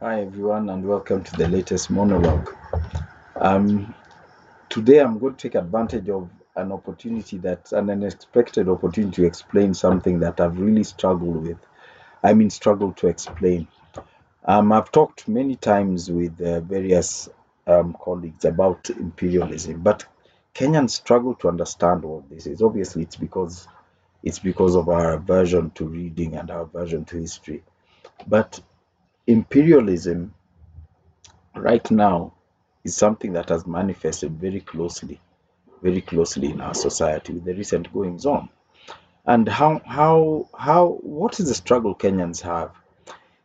Hi everyone and welcome to the latest monologue. Um, Today I'm going to take advantage of an unexpected opportunity to explain something that I've really struggled with. Struggled to explain. I've talked many times with various colleagues about imperialism, but Kenyans struggle to understand what this is. Obviously, it's because of our aversion to reading and our aversion to history. But imperialism right now is something that has manifested very closely in our society with the recent goings on. And what is the struggle Kenyans have?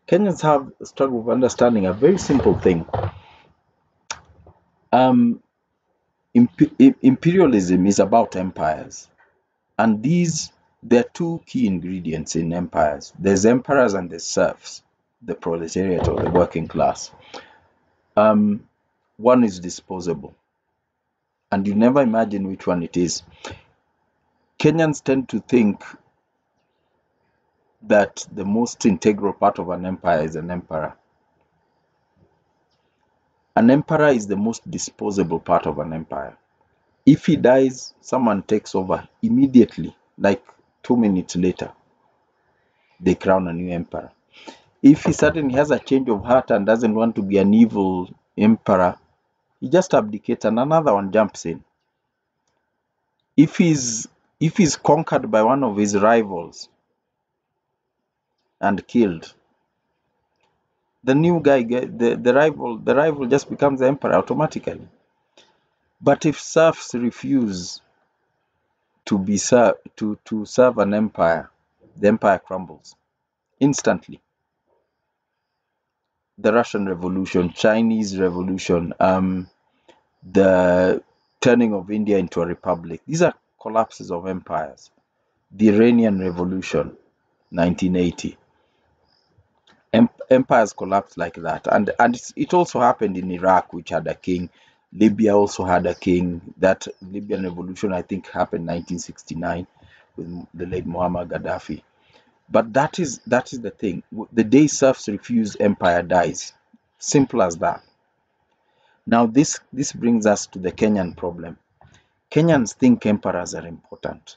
Kenyans have a struggle of understanding a very simple thing. Um, Imperialism is about empires, and there are two key ingredients in empires. There's emperors and there's serfs, the proletariat or the working class. Um, One is disposable, and you never imagine which one it is. Kenyans tend to think that the most integral part of an empire is an emperor. An emperor is the most disposable part of an empire. If he dies, someone takes over immediately, like 2 minutes later, they crown a new emperor. If he suddenly has a change of heart and doesn't want to be an evil emperor, he just abdicates and another one jumps in. If he's conquered by one of his rivals and killed, the new guy the rival just becomes the emperor automatically. But if serfs refuse to serve an empire, the empire crumbles instantly. The Russian Revolution, Chinese Revolution, the turning of India into a republic, these are collapses of empires. The Iranian Revolution, 1980, empires collapsed like that, and it also happened in Iraq, which had a king. Libya also had a king. That Libyan revolution, I think, happened 1969 with the late Muammar Gaddafi. But that is the thing. The day serfs refuse, empire dies. Simple as that. Now this brings us to the Kenyan problem. Kenyans think emperors are important.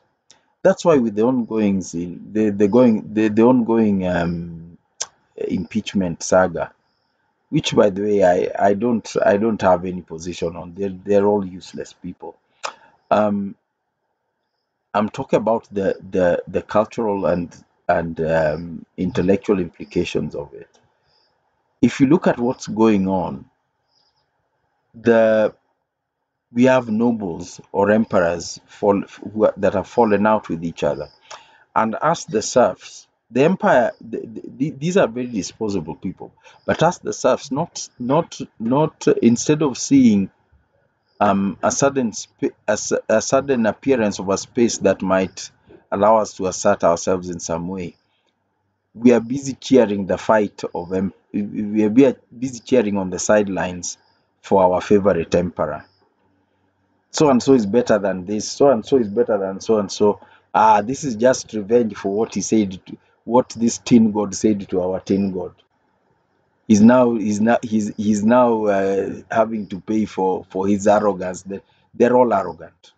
That's why with the ongoing the ongoing impeachment saga, which by the way I don't have any position on. They're all useless people. Um, I'm talking about the cultural and intellectual implications of it. If you look at what's going on, the we have nobles or emperors that have fallen out with each other, and as the serfs, the empire, these are very disposable people. But as the serfs, not instead of seeing a sudden appearance of a space that might allow us to assert ourselves in some way, we are busy cheering the fight of we are busy cheering on the sidelines for our favorite emperor. So and so is better than this, so and so is better than so and so. This is just revenge for what this tin god said to our tin god. He's now having to pay for his arrogance. They're all arrogant,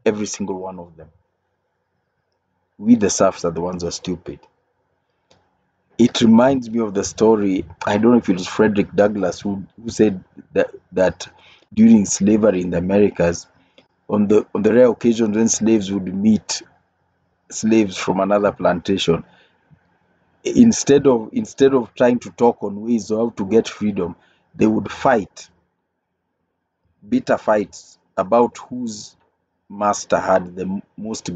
every single one of them. We the serfs are the ones who are stupid. It reminds me of the story. I don't know if it was Frederick Douglass who said that during slavery in the Americas, on the rare occasions when slaves would meet slaves from another plantation, instead of trying to talk on ways of how to get freedom, they would fight bitter fights about whose master had the most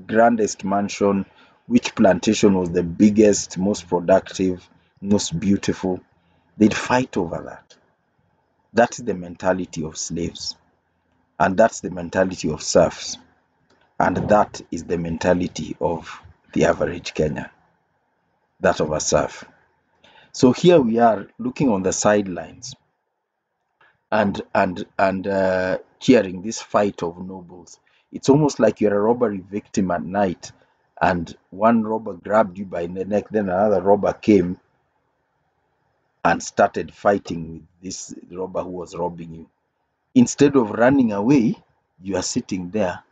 grandest mansion, which plantation was the biggest, most productive, most beautiful. They'd fight over that. That is the mentality of slaves, and that's the mentality of serfs, and that is the mentality of the average Kenyan, that of a serf. So here we are looking on the sidelines and cheering this fight of nobles. It's almost like you're a robbery victim at night, and one robber grabbed you by the neck, then another robber came and started fighting with this robber who was robbing you. Instead of running away, you are sitting there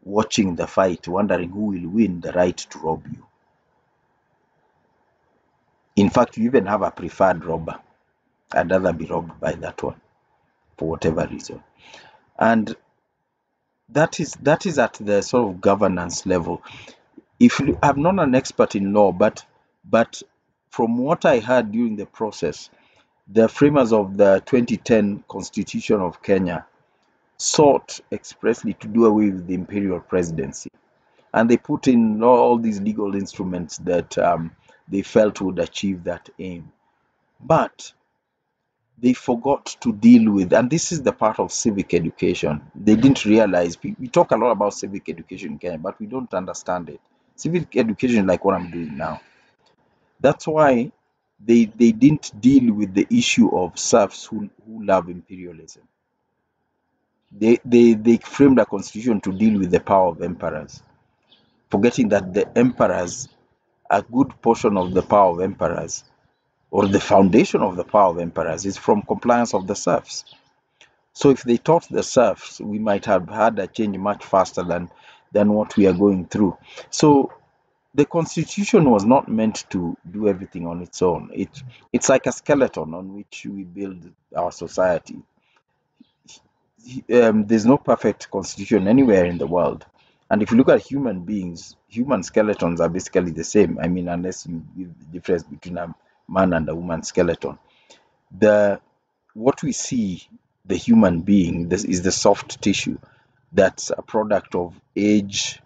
watching the fight, wondering who will win the right to rob you. In fact, you even have a preferred robber. I'd rather be robbed by that one for whatever reason. And that is at the sort of governance level. If you, I'm not an expert in law, but from what I heard during the process, the framers of the 2010 Constitution of Kenya sought expressly to do away with the imperial presidency, and they put in all these legal instruments that they felt would achieve that aim. But they forgot to deal with, and this is the part of civic education. They didn't realize, we talk a lot about civic education in Kenya, but we don't understand it. Civic education is like what I'm doing now. That's why they didn't deal with the issue of serfs who love imperialism. They framed a constitution to deal with the power of emperors, forgetting that the emperors, a good portion of the power of emperors, or the foundation of the power of emperors, is from compliance of the serfs. So if they taught the serfs, we might have had a change much faster than what we are going through. So the constitution was not meant to do everything on its own. It's like a skeleton on which we build our society. There's no perfect constitution anywhere in the world. And if you look at human beings, human skeletons are basically the same. I mean, unless you give the difference between a man and a woman skeleton. The what we see, the human being, this is the soft tissue that's a product of age,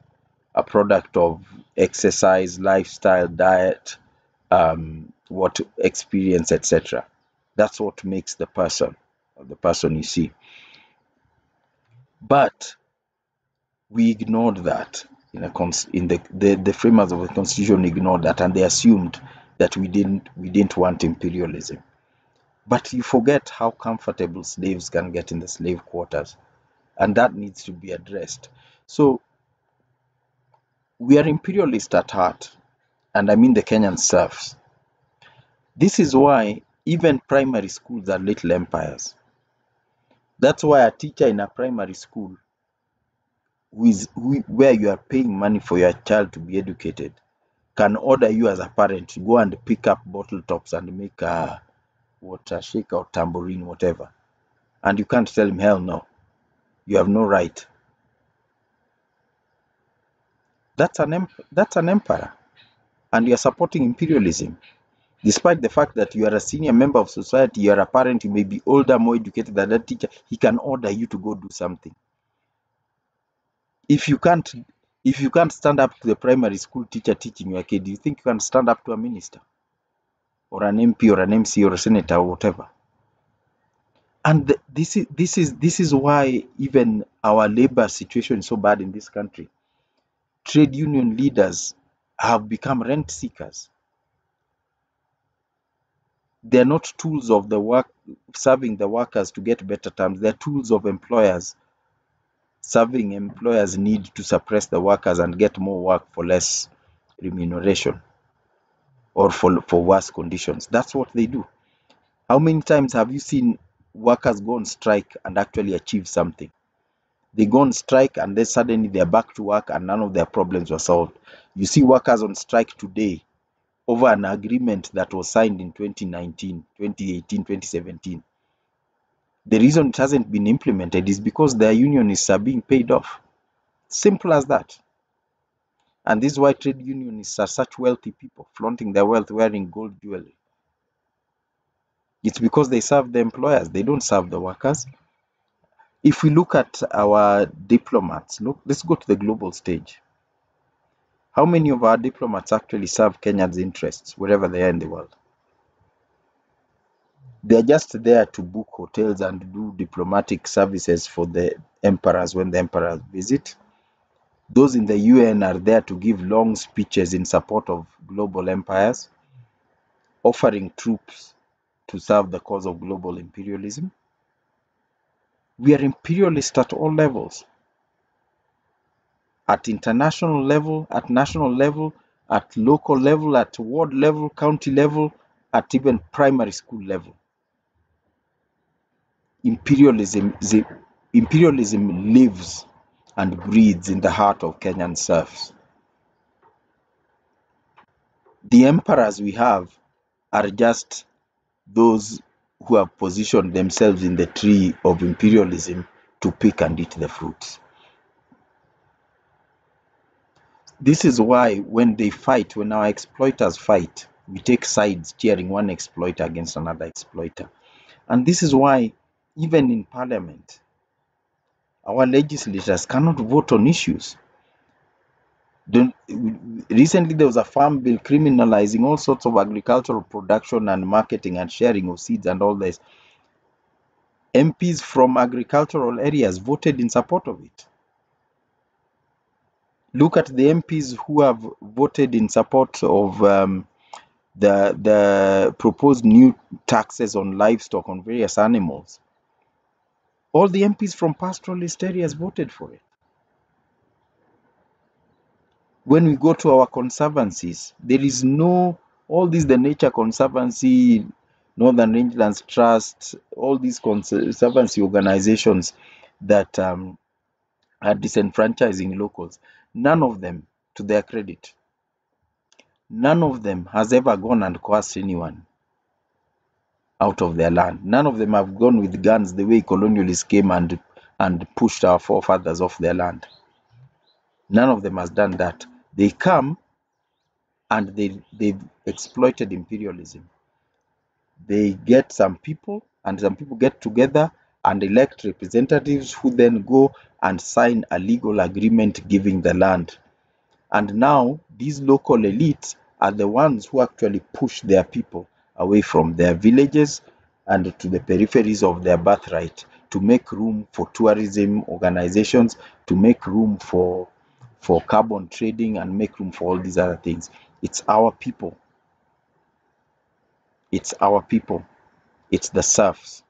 a product of exercise, lifestyle, diet, what experience, etc. That's what makes the person you see. But we ignored that in the framers of the constitution ignored that, and they assumed that we didn't want imperialism. But you forget how comfortable slaves can get in the slave quarters, and that needs to be addressed. So we are imperialist at heart, and I mean the Kenyan serfs. This is why even primary schools are little empires. That's why a teacher in a primary school where you are paying money for your child to be educated can order you as a parent to go and pick up bottle tops and make a water shake or tambourine, whatever. And you can't tell him, hell no, you have no right. That's an emperor, and you are supporting imperialism. Despite the fact that you are a senior member of society, you are a parent, you may be older, more educated than that teacher, he can order you to go do something. If you can't stand up to the primary school teacher teaching your kid, do you think you can stand up to a minister or an MP or an MC or a senator or whatever? And this is why even our labor situation is so bad in this country. Trade union leaders have become rent seekers. They're not tools of the work serving the workers to get better terms. They're tools of employers serving employers' need to suppress the workers and get more work for less remuneration or for worse conditions. That's what they do. How many times have you seen workers go on strike and actually achieve something? They go on strike and then suddenly they're back to work and none of their problems were solved. You see workers on strike today over an agreement that was signed in 2019, 2018, 2017. The reason it hasn't been implemented is because their unionists are being paid off. Simple as that. And this is why trade unionists are such wealthy people, flaunting their wealth wearing gold jewelry. It's because they serve the employers, they don't serve the workers. If we look at our diplomats, let's go to the global stage. How many of our diplomats actually serve Kenya's interests wherever they are in the world? They're just there to book hotels and do diplomatic services for the emperors when the emperors visit. Those in the UN are there to give long speeches in support of global empires, offering troops to serve the cause of global imperialism. We are imperialist at all levels. At international level, at national level, at local level, at ward level, county level, at even primary school level. Imperialism lives and breathes in the heart of Kenyan serfs. The emperors we have are just those who have positioned themselves in the tree of imperialism to pick and eat the fruits. This is why when they fight, when our exploiters fight, we take sides cheering one exploiter against another exploiter. And this is why even in parliament, our legislators cannot vote on issues. Recently, there was a farm bill criminalizing all sorts of agricultural production and marketing and sharing of seeds and all this. MPs from agricultural areas voted in support of it. Look at the MPs who have voted in support of the proposed new taxes on livestock, on various animals. All the MPs from pastoralist areas voted for it. When we go to our conservancies, there is no, all these, the Nature Conservancy, Northern Rangelands Trust, all these conservancy organizations that are disenfranchising locals, none of them, to their credit, none of them has ever gone and coerced anyone out of their land. None of them have gone with guns the way colonialists came and pushed our forefathers off their land. None of them has done that. They come and they've exploited imperialism. They get some people, and some people get together and elect representatives who then go and sign a legal agreement giving the land. And now these local elites are the ones who actually push their people away from their villages and to the peripheries of their birthright to make room for tourism organizations, to make room for carbon trading, and make room for all these other things. It's our people. It's our people. It's the serfs.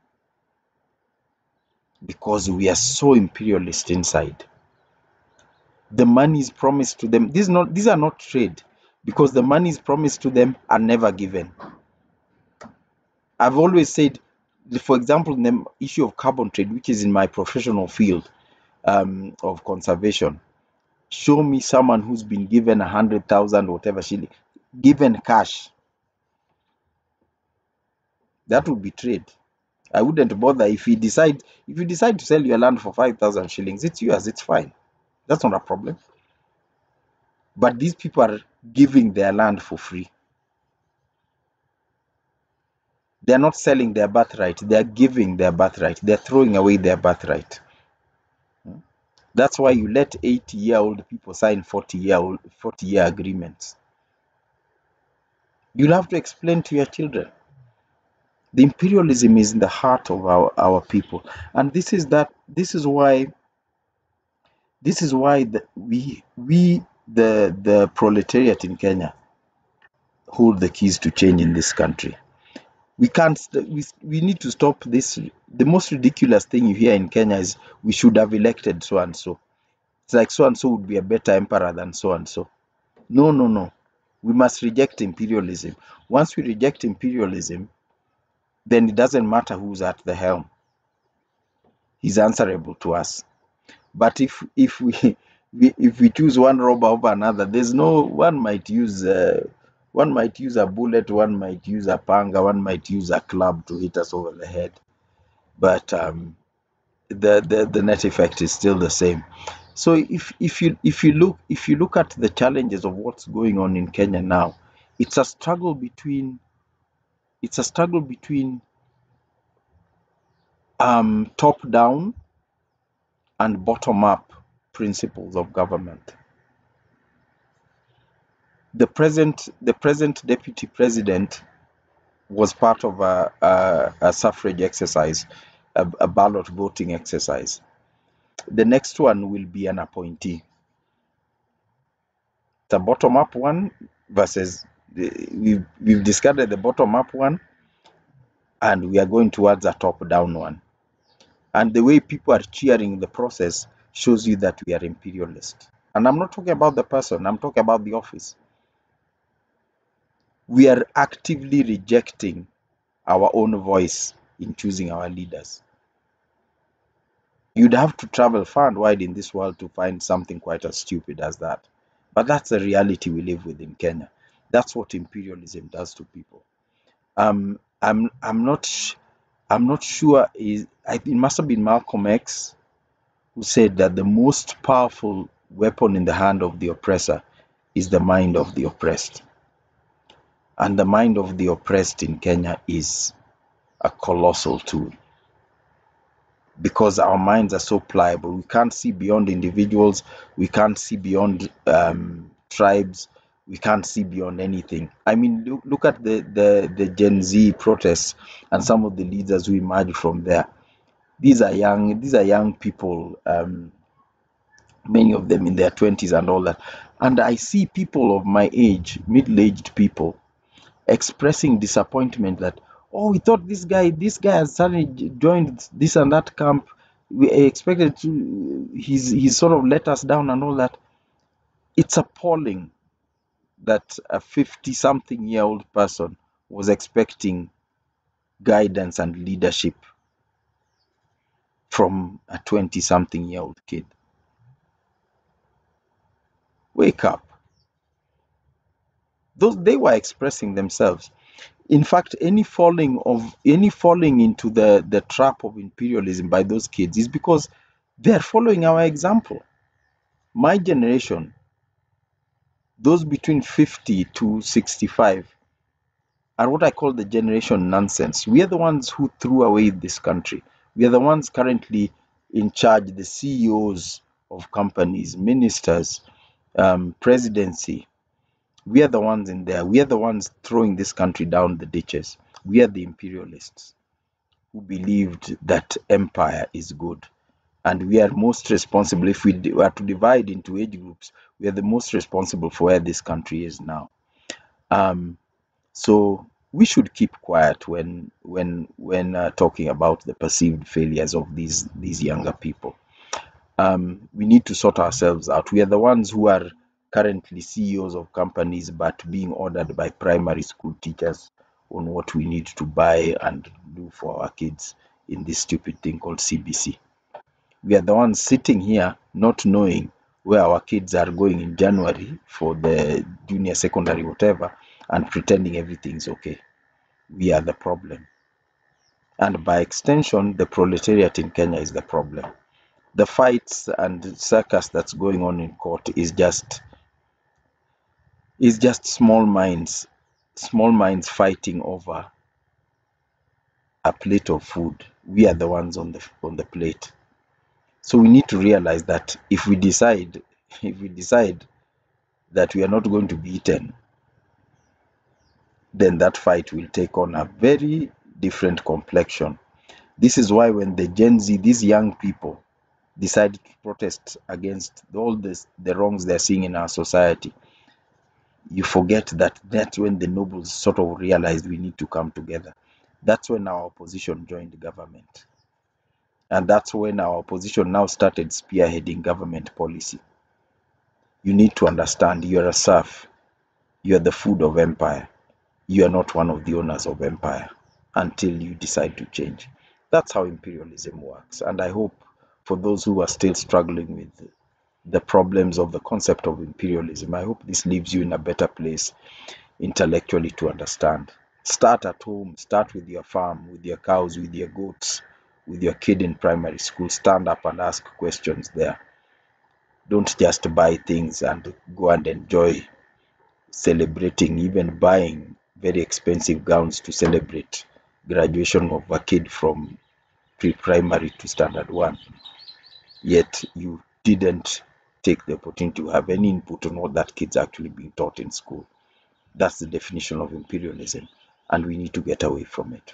Because we are so imperialist inside. The money is promised to them. These are not trade, because the money is promised to them are never given. I've always said, for example, in the issue of carbon trade, which is in my professional field of conservation, show me someone who's been given 100,000 whatever shilling, given cash. That would be trade. I wouldn't bother if you decide to sell your land for 5,000 shillings, it's yours, it's fine. That's not a problem. But these people are giving their land for free. They're not selling their birthright, they're giving their birthright, they're throwing away their birthright. That's why you let 80-year-old people sign 40-year agreements. You'll have to explain to your children. The imperialism is in the heart of our people. And this is why the proletariat in Kenya hold the keys to change in this country. We need to stop this. The most ridiculous thing you hear in Kenya is we should have elected so and so. It's like so and so would be a better emperor than so and so. No. We must reject imperialism. Once we reject imperialism, then it doesn't matter who's at the helm. He's answerable to us. But if we choose one robber over another, there's no one might use a bullet, one might use a panga, one might use a club to hit us over the head. But the net effect is still the same. So if you look at the challenges of what's going on in Kenya now, it's a struggle between top down and bottom up principles of government. The present deputy president was part of a suffrage exercise, a ballot voting exercise. The next one will be an appointee. The bottom up one versus we've discarded the bottom up one, and we are going towards a top down one. And the way people are cheering the process shows you that we are imperialist. And I'm not talking about the person, I'm talking about the office. we are actively rejecting our own voice in choosing our leaders. You'd have to travel far and wide in this world to find something quite as stupid as that. But that's the reality we live with in Kenya. That's what imperialism does to people. I'm not sure. It must have been Malcolm X who said that the most powerful weapon in the hand of the oppressor is the mind of the oppressed. And the mind of the oppressed in Kenya is a colossal tool, because our minds are so pliable. We can't see beyond individuals. We can't see beyond tribes. We can't see beyond anything. I mean, look at the Gen Z protests and some of the leaders who emerged from there. These are young people, many of them in their 20s and all that. And I see people of my age, middle-aged people, expressing disappointment that, oh, we thought this guy has suddenly joined this and that camp. We expected to, he's sort of let us down and all that. It's appalling that a 50-something-year-old person was expecting guidance and leadership from a 20-something-year-old kid. Wake up. They were expressing themselves. In fact, any falling into the trap of imperialism by those kids is because they're following our example. My generation, those between 50 to 65, are what I call the generation nonsense. We are the ones who threw away this country. We are the ones currently in charge, the CEOs of companies, ministers, presidency. We are the ones in there. We are the ones throwing this country down the ditches. We are the imperialists who believed that empire is good. And we are most responsible. If we were to divide into age groups, we are the most responsible for where this country is now. So we should keep quiet when talking about the perceived failures of these younger people. We need to sort ourselves out. We are the ones who are currently CEOs of companies, but being ordered by primary school teachers on what we need to buy and do for our kids in this stupid thing called CBC. We are the ones sitting here not knowing where our kids are going in January for the junior secondary, whatever, and pretending everything's okay. We are the problem. And by extension, the proletariat in Kenya is the problem. The fights and circus that's going on in court is just small minds fighting over a plate of food. We are the ones on the plate. So we need to realize that if we decide that we are not going to be eaten, then that fight will take on a very different complexion. This is why when the Gen Z, these young people, decide to protest against all the wrongs they're seeing in our society, you forget that that's when the nobles sort of realized we need to come together. That's when our opposition joined the government. And that's when our opposition now started spearheading government policy. You need to understand you're a serf. You're the food of empire. You are not one of the owners of empire until you decide to change. That's how imperialism works. And I hope for those who are still struggling with the problems of the concept of imperialism, I hope this leaves you in a better place intellectually to understand. Start at home, start with your farm, with your cows, with your goats, with your kid in primary school. Stand up and ask questions there. Don't just buy things and go and enjoy celebrating, even buying very expensive gowns to celebrate graduation of a kid from pre-primary to standard 1. Yet you didn't take the opportunity to have any input on what that kid's actually being taught in school. That's the definition of imperialism, and we need to get away from it.